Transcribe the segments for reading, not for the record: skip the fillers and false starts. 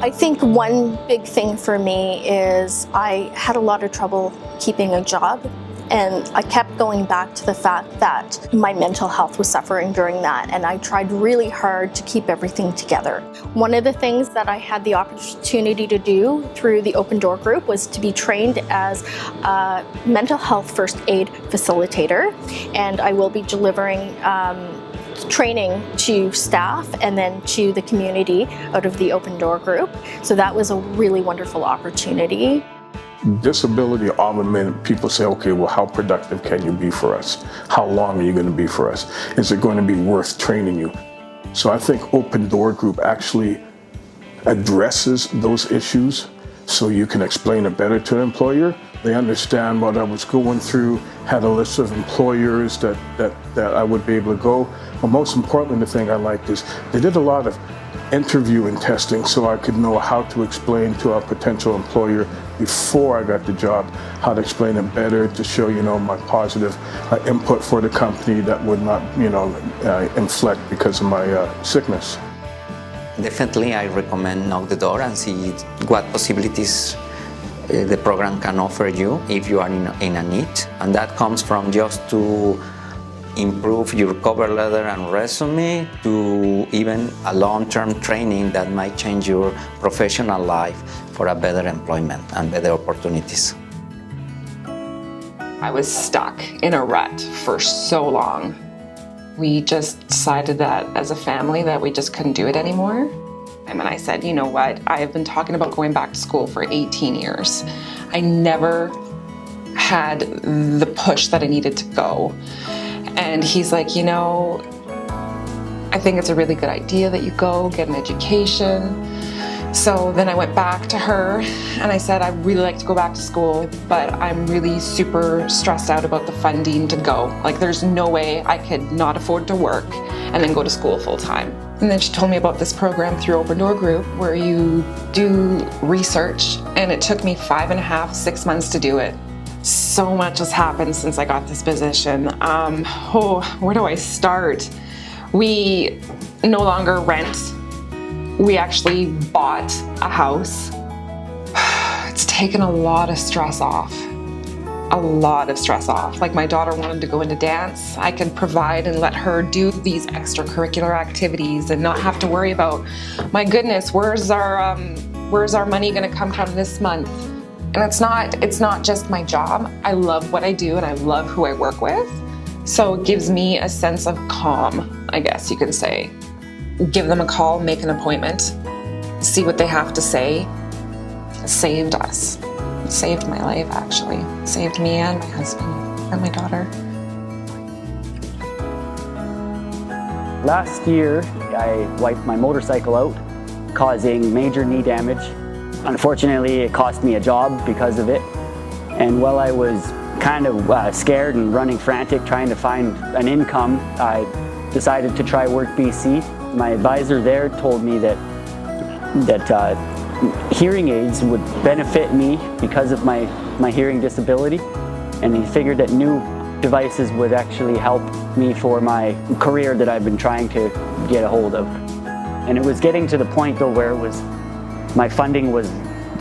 I think one big thing for me is I had a lot of trouble keeping a job, and I kept going back to the fact that my mental health was suffering during that, and I tried really hard to keep everything together. One of the things that I had the opportunity to do through the Open Door Group was to be trained as a mental health first aid facilitator, and I will be delivering training to staff and then to the community out of the Open Door Group. So that was a really wonderful opportunity. Disability augmented, people say, okay, well, how productive can you be for us? How long are you going to be for us? Is it going to be worth training you? So I think Open Door Group actually addresses those issues so you can explain it better to the employer. They understand what I was going through, had a list of employers that I would be able to go. But most importantly, the thing I liked is they did a lot of interview and testing so I could know how to explain to a potential employer before I got the job, how to explain it better to show, my positive input for the company that would not, inflect because of my sickness. Definitely, I recommend knock the door and see what possibilities the program can offer you if you are in a need. And that comes from just to improve your cover letter and resume to even a long-term training that might change your professional life for a better employment and better opportunities. I was stuck in a rut for so long. We just decided that as a family that we just couldn't do it anymore. And then I said, you know what, I have been talking about going back to school for 18 years. I never had the push that I needed to go. And he's like, I think it's a really good idea that you go get an education. So then I went back to her and I said, I'd really like to go back to school, but I'm really super stressed out about the funding to go. Like, there's no way I could not afford to work and then go to school full time. And then she told me about this program through Open Door Group where you do research, and it took me 5.5, 6 months to do it. So much has happened since I got this position. Where do I start? We no longer rent. We actually bought a house. It's taken a lot of stress off. Like, my daughter wanted to go into dance. I could provide and let her do these extracurricular activities and not have to worry about, my goodness, where's our money gonna come from this month? And it's not just my job. I love what I do and I love who I work with. So it gives me a sense of calm, I guess you can say. Give them a call, make an appointment, see what they have to say. It saved us. It saved my life, actually. It saved me and my husband and my daughter. Last year, I wiped my motorcycle out, causing major knee damage. Unfortunately, it cost me a job because of it. And while I was kind of scared and running frantic trying to find an income, I decided to try Work BC. My advisor there told me that hearing aids would benefit me because of my hearing disability, and he figured that new devices would actually help me for my career that I've been trying to get a hold of. And it was getting to the point though where my funding was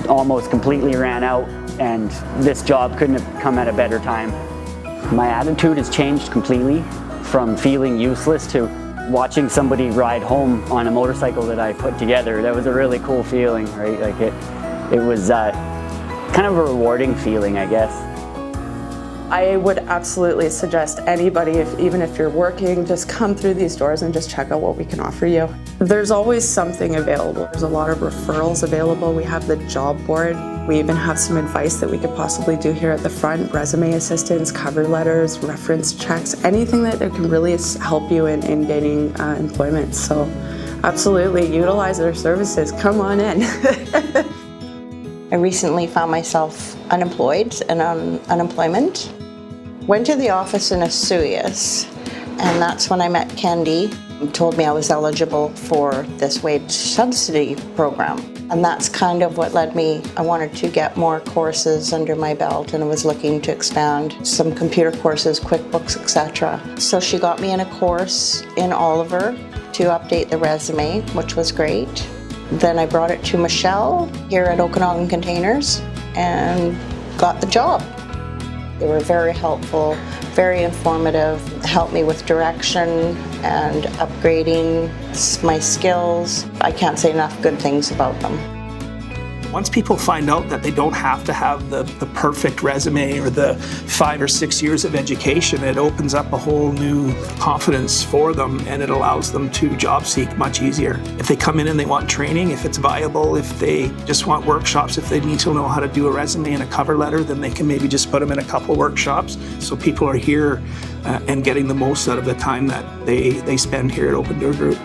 almost completely ran out, and this job couldn't have come at a better time. My attitude has changed completely from feeling useless to watching somebody ride home on a motorcycle that I put together. That was a really cool feeling, right? Like it was kind of a rewarding feeling, I guess. I would absolutely suggest anybody, even if you're working, just come through these doors and just check out what we can offer you. There's always something available. There's a lot of referrals available. We have the job board. We even have some advice that we could possibly do here at the front, resume assistance, cover letters, reference checks, anything that can really help you in gaining employment. So absolutely utilize their services. Come on in. I recently found myself unemployed and on unemployment. Went to the office in Osoyoos, and that's when I met Candy. He told me I was eligible for this wage subsidy program. And that's kind of what led me. I wanted to get more courses under my belt, and I was looking to expand some computer courses, QuickBooks, etc. So she got me in a course in Oliver to update the resume, which was great. Then I brought it to Michelle here at Okanagan Containers and got the job. They were very helpful, very informative, helped me with direction and upgrading my skills. I can't say enough good things about them. Once people find out that they don't have to have the perfect resume or the 5 or 6 years of education, it opens up a whole new confidence for them, and it allows them to job seek much easier. If they come in and they want training, if it's viable, if they just want workshops, if they need to know how to do a resume and a cover letter, then they can maybe just put them in a couple workshops. So people are here and getting the most out of the time that they spend here at Open Door Group.